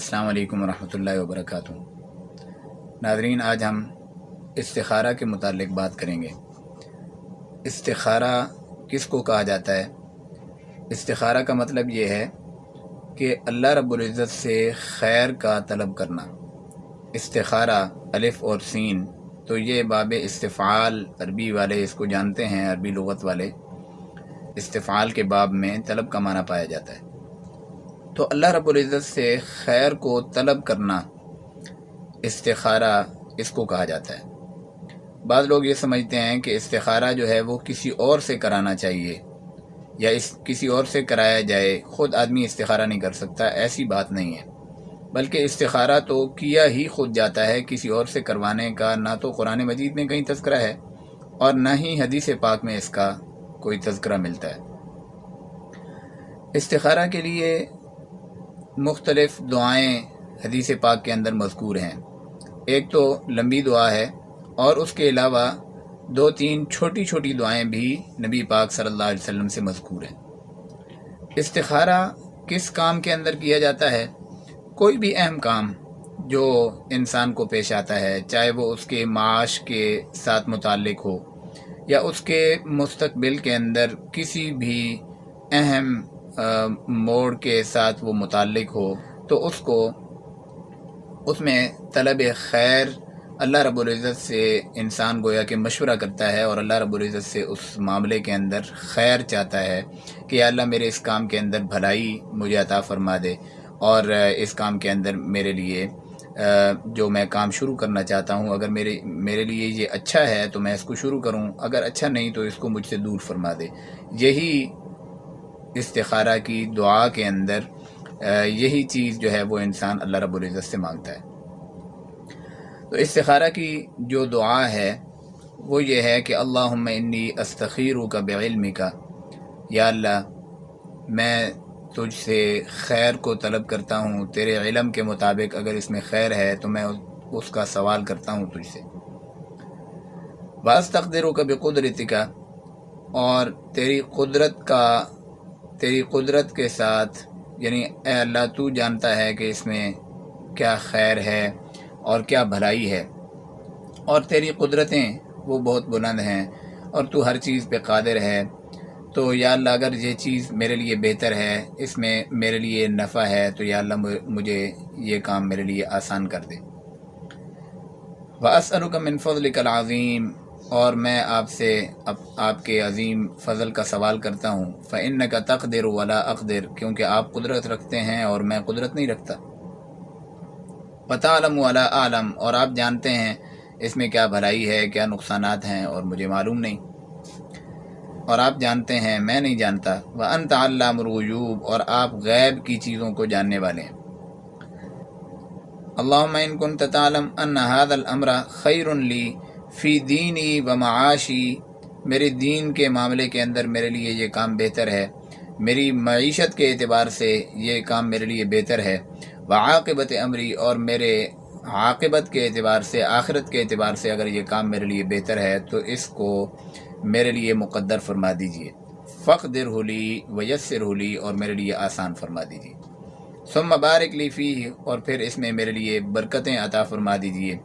السلام علیکم ورحمۃ اللہ وبرکاتہ۔ ناظرین، آج ہم استخارہ کے متعلق بات کریں گے۔ استخارہ کس کو کہا جاتا ہے؟ استخارہ کا مطلب یہ ہے کہ اللہ رب العزت سے خیر کا طلب کرنا۔ استخارہ الف اور سین، تو یہ باب استفعال، عربی والے اس کو جانتے ہیں، عربی لغت والے۔ استفعال کے باب میں طلب کا معنی پایا جاتا ہے، تو اللہ رب العزت سے خیر کو طلب کرنا استخارہ اس کو کہا جاتا ہے۔ بعض لوگ یہ سمجھتے ہیں کہ استخارہ جو ہے وہ کسی اور سے کرانا چاہیے یا کسی اور سے کرایا جائے، خود آدمی استخارہ نہیں کر سکتا۔ ایسی بات نہیں ہے، بلکہ استخارہ تو کیا ہی خود جاتا ہے، کسی اور سے کروانے کا نہ تو قرآن مجید میں کہیں تذکرہ ہے اور نہ ہی حدیث پاک میں اس کا کوئی تذکرہ ملتا ہے۔ استخارہ کے لیے مختلف دعائیں حدیث پاک کے اندر مذکور ہیں۔ ایک تو لمبی دعا ہے اور اس کے علاوہ 2-3 چھوٹی چھوٹی دعائیں بھی نبی پاک صلی اللہ علیہ وسلم سے مذکور ہیں۔ استخارہ کس کام کے اندر کیا جاتا ہے؟ کوئی بھی اہم کام جو انسان کو پیش آتا ہے، چاہے وہ اس کے معاش کے ساتھ متعلق ہو یا اس کے مستقبل کے اندر کسی بھی اہم موڑ کے ساتھ وہ متعلق ہو، تو اس میں طلب خیر اللہ رب العزت سے انسان گویا کہ مشورہ کرتا ہے اور اللہ رب العزت سے اس معاملے کے اندر خیر چاہتا ہے کہ یا اللہ میرے اس کام کے اندر بھلائی مجھے عطا فرما دے، اور اس کام کے اندر میرے لیے جو میں کام شروع کرنا چاہتا ہوں، اگر میرے لیے یہ اچھا ہے تو میں اس کو شروع کروں، اگر اچھا نہیں تو اس کو مجھ سے دور فرما دے۔ یہی استخارہ کی دعا کے اندر یہی چیز جو ہے وہ انسان اللہ رب العزت سے مانگتا ہے۔ تو استخارہ کی جو دعا ہے وہ یہ ہے کہ اللہم انی استخیرک بعلمک، یا اللہ میں تجھ سے خیر کو طلب کرتا ہوں، تیرے علم کے مطابق اگر اس میں خیر ہے تو میں اس کا سوال کرتا ہوں تجھ سے۔ واستقدرک بقدرتک، اور تیری قدرت کے ساتھ، یعنی اے اللہ تو جانتا ہے کہ اس میں کیا خیر ہے اور کیا بھلائی ہے، اور تیری قدرتیں وہ بہت بلند ہیں اور تو ہر چیز پہ قادر ہے، تو یا اللہ اگر یہ چیز میرے لیے بہتر ہے، اس میں میرے لیے نفع ہے، تو یا اللہ مجھے یہ کام میرے لیے آسان کر دے۔ وَأَسْأَلُكَ مِنْ فَضْلِكَ الْعَظِيمِ، اور میں آپ سے آپ کے عظیم فضل کا سوال کرتا ہوں۔ فَإِنَّكَ تَقْدِرُ وَلَا أَقْدِرُ، کیونکہ آپ قدرت رکھتے ہیں اور میں قدرت نہیں رکھتا۔ وَتَعْلَمُ وَلَا أَعْلَمُ، اور آپ جانتے ہیں اس میں کیا بھلائی ہے، کیا نقصانات ہیں، اور مجھے معلوم نہیں، اور آپ جانتے ہیں میں نہیں جانتا۔ وَأَنْتَ عَلَّامُ الْغُیُوبِ، اور آپ غیب کی چیزوں کو جاننے والے ہیں۔ اللہم ان کنت تعلم ان هذا الامر خیر لی فی دینی و معاشی، میرے دین کے معاملے کے اندر میرے لیے یہ کام بہتر ہے، میری معیشت کے اعتبار سے یہ کام میرے لیے بہتر ہے، وعاقبت امری، اور میرے عاقبت کے اعتبار سے، آخرت کے اعتبار سے اگر یہ کام میرے لیے بہتر ہے تو اس کو میرے لیے مقدر فرما دیجئے۔ فقدرہ لی ویسرہ لی، اور میرے لیے آسان فرما دیجئے۔ ثم بارک لی فیہ، اور پھر اس میں میرے لیے برکتیں عطا فرما دیجئے۔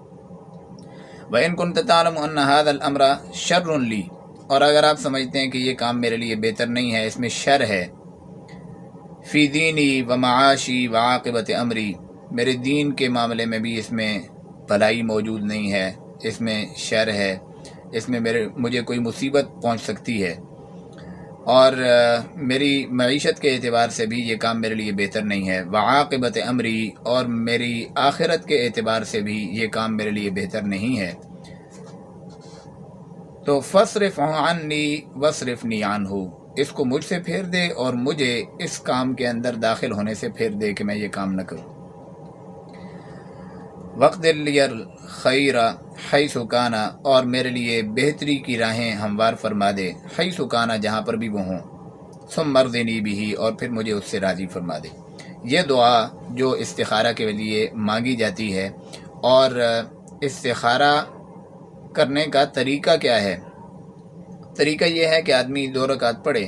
وَإِن كُنْتَ تَعْلَمُ أَنَّ هَذَا الْأَمْرَ شَرٌّ لِّي، اور اگر آپ سمجھتے ہیں کہ یہ کام میرے لیے بہتر نہیں ہے، اس میں شر ہے، فی دینی و معاشی و عاقبت امری، میرے دین کے معاملے میں بھی اس میں بھلائی موجود نہیں ہے، اس میں شر ہے، اس میں مجھے کوئی مصیبت پہنچ سکتی ہے، اور میری معیشت کے اعتبار سے بھی یہ کام میرے لیے بہتر نہیں ہے، وعاقبت امری، اور میری آخرت کے اعتبار سے بھی یہ کام میرے لیے بہتر نہیں ہے، تو فاصرف عنی واصرفنی عنہ، اس کو مجھ سے پھیر دے اور مجھے اس کام کے اندر داخل ہونے سے پھیر دے کہ میں یہ کام نہ کروں۔ وقت لی الخیر حیث کان، اور میرے لیے بہتری کی راہیں ہموار فرما دے، حیث کان، جہاں پر بھی وہ ہوں، ثم مرضنی بھی، اور پھر مجھے اس سے راضی فرما دے۔ یہ دعا جو استخارہ کے لیے مانگی جاتی ہے، اور استخارہ کرنے کا طریقہ کیا ہے؟ طریقہ یہ ہے کہ آدمی 2 رکعت پڑھے،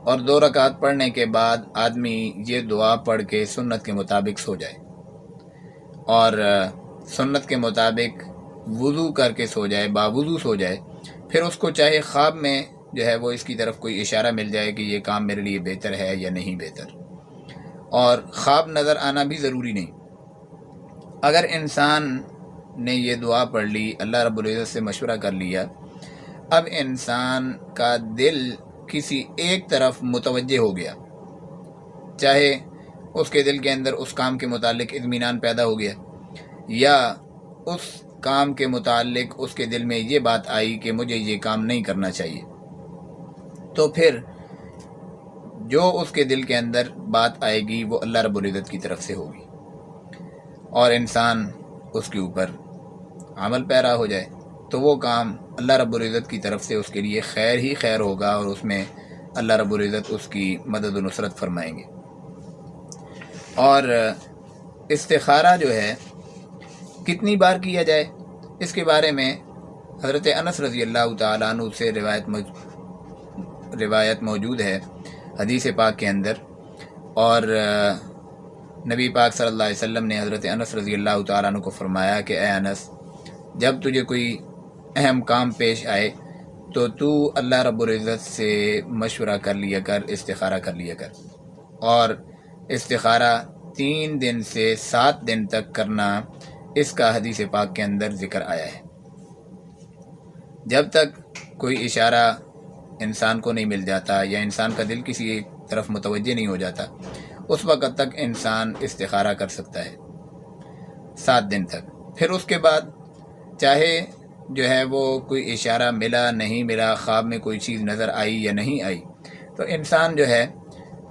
اور 2 رکعت پڑھنے کے بعد آدمی یہ دعا پڑھ کے سنت کے مطابق سو جائے۔ اور سنت کے مطابق وضو کر کے سو جائے، باوضو سو جائے، پھر اس کو چاہے خواب میں جو ہے وہ اس کی طرف کوئی اشارہ مل جائے کہ یہ کام میرے لیے بہتر ہے یا نہیں بہتر، اور خواب نظر آنا بھی ضروری نہیں۔ اگر انسان نے یہ دعا پڑھ لی، اللہ رب العزت سے مشورہ کر لیا، اب انسان کا دل کسی ایک طرف متوجہ ہو گیا، چاہے اس کے دل کے اندر اس کام کے متعلق اطمینان پیدا ہو گیا، یا اس کام کے متعلق اس کے دل میں یہ بات آئی کہ مجھے یہ کام نہیں کرنا چاہیے، تو پھر جو اس کے دل کے اندر بات آئے گی وہ اللہ رب العزت کی طرف سے ہوگی، اور انسان اس کے اوپر عمل پیرا ہو جائے تو وہ کام اللہ رب العزت کی طرف سے اس کے لیے خیر ہی خیر ہوگا، اور اس میں اللہ رب العزت اس کی مدد و نصرت فرمائیں گے۔ اور استخارہ جو ہے کتنی بار کیا جائے، اس کے بارے میں حضرت انس رضی اللہ تعالیٰ عنہ سے روایت موجود ہے حدیث پاک کے اندر، اور نبی پاک صلی اللہ علیہ وسلم نے حضرت انس رضی اللہ تعالیٰ عنہ کو فرمایا کہ اے انس، جب تجھے کوئی اہم کام پیش آئے تو تو اللہ رب العزت سے مشورہ کر لیا کر، استخارہ کر لیا کر، اور استخارہ 3 دن سے 7 دن تک کرنا، اس کا حدیث پاک کے اندر ذکر آیا ہے۔ جب تک کوئی اشارہ انسان کو نہیں مل جاتا یا انسان کا دل کسی ایک طرف متوجہ نہیں ہو جاتا، اس وقت تک انسان استخارہ کر سکتا ہے 7 دن تک۔ پھر اس کے بعد چاہے جو ہے وہ کوئی اشارہ ملا نہیں ملا، خواب میں کوئی چیز نظر آئی یا نہیں آئی، تو انسان جو ہے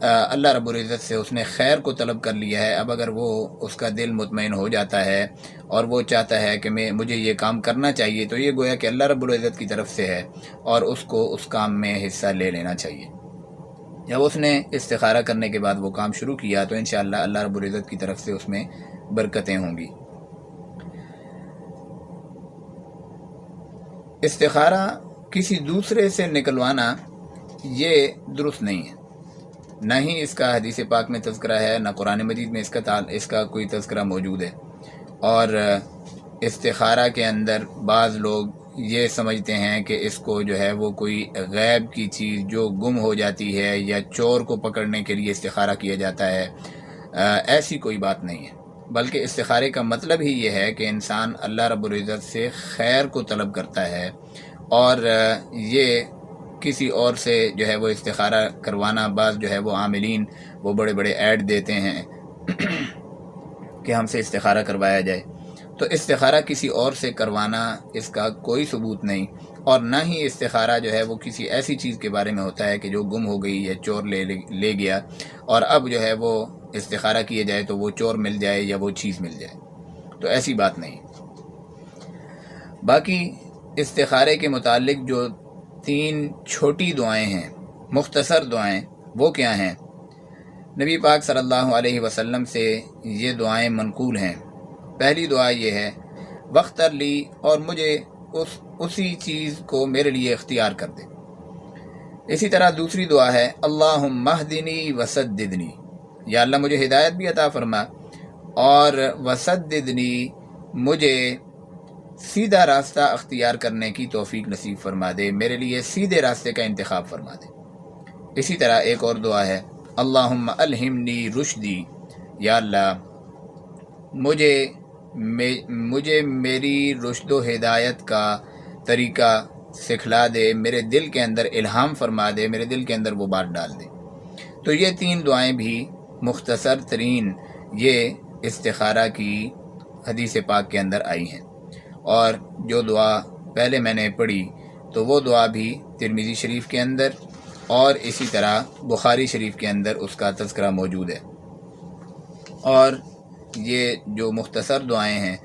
اللہ رب العزت سے اس نے خیر کو طلب کر لیا ہے۔ اب اگر وہ اس کا دل مطمئن ہو جاتا ہے اور وہ چاہتا ہے کہ مجھے یہ کام کرنا چاہیے، تو یہ گویا کہ اللہ رب العزت کی طرف سے ہے، اور اس کو اس کام میں حصہ لے لینا چاہیے۔ جب اس نے استخارہ کرنے کے بعد وہ کام شروع کیا تو انشاءاللہ اللہ رب العزت کی طرف سے اس میں برکتیں ہوں گی۔ استخارہ کسی دوسرے سے نکلوانا یہ درست نہیں ہے، نہ ہی اس کا حدیث پاک میں تذکرہ ہے، نہ قرآن مجید میں اس کا کوئی تذکرہ موجود ہے۔ اور استخارہ کے اندر بعض لوگ یہ سمجھتے ہیں کہ اس کو جو ہے وہ کوئی غیب کی چیز جو گم ہو جاتی ہے یا چور کو پکڑنے کے لیے استخارہ کیا جاتا ہے، ایسی کوئی بات نہیں ہے، بلکہ استخارے کا مطلب ہی یہ ہے کہ انسان اللہ رب العزت سے خیر کو طلب کرتا ہے، اور یہ کسی اور سے جو ہے وہ استخارہ کروانا، بعض جو ہے وہ عاملین وہ بڑے بڑے ایڈ دیتے ہیں کہ ہم سے استخارہ کروایا جائے، تو استخارہ کسی اور سے کروانا اس کا کوئی ثبوت نہیں، اور نہ ہی استخارہ جو ہے وہ کسی ایسی چیز کے بارے میں ہوتا ہے کہ جو گم ہو گئی یا چور لے گیا، اور اب جو ہے وہ استخارہ کیے جائے تو وہ چور مل جائے یا وہ چیز مل جائے، تو ایسی بات نہیں۔ باقی استخارے کے متعلق جو 3 چھوٹی دعائیں ہیں، مختصر دعائیں، وہ کیا ہیں؟ نبی پاک صلی اللہ علیہ وسلم سے یہ دعائیں منقول ہیں۔ پہلی دعا یہ ہے، وختر لی، اور مجھے اسی چیز کو میرے لیے اختیار کر دے۔ اسی طرح دوسری دعا ہے، اللہم اہدنی وسددنی، یا اللہ مجھے ہدایت بھی عطا فرما، اور وسددنی، مجھے سیدھا راستہ اختیار کرنے کی توفیق نصیب فرما دے، میرے لیے سیدھے راستے کا انتخاب فرما دے۔ اسی طرح ایک اور دعا ہے، اللہم الہمنی رشدی، یا اللہ مجھے میری رشد و ہدایت کا طریقہ سکھلا دے، میرے دل کے اندر الہام فرما دے، میرے دل کے اندر وہ بات ڈال دے۔ تو یہ 3 دعائیں بھی مختصر ترین یہ استخارہ کی حدیث پاک کے اندر آئی ہیں، اور جو دعا پہلے میں نے پڑھی تو وہ دعا بھی ترمذی شریف کے اندر اور اسی طرح بخاری شریف کے اندر اس کا تذکرہ موجود ہے۔ اور یہ جو مختصر دعائیں ہیں،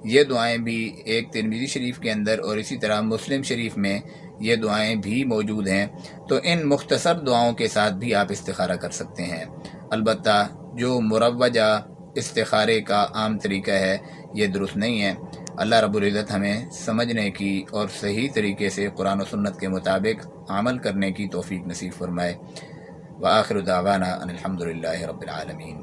یہ دعائیں بھی ایک ترمذی شریف کے اندر اور اسی طرح مسلم شریف میں یہ دعائیں بھی موجود ہیں، تو ان مختصر دعاؤں کے ساتھ بھی آپ استخارہ کر سکتے ہیں۔ البتہ جو مروجہ استخارے کا عام طریقہ ہے یہ درست نہیں ہے۔ اللہ رب العزت ہمیں سمجھنے کی اور صحیح طریقے سے قرآن و سنت کے مطابق عمل کرنے کی توفیق نصیب فرمائے۔ وآخر دعوانا ان الحمد للہ رب العالمین۔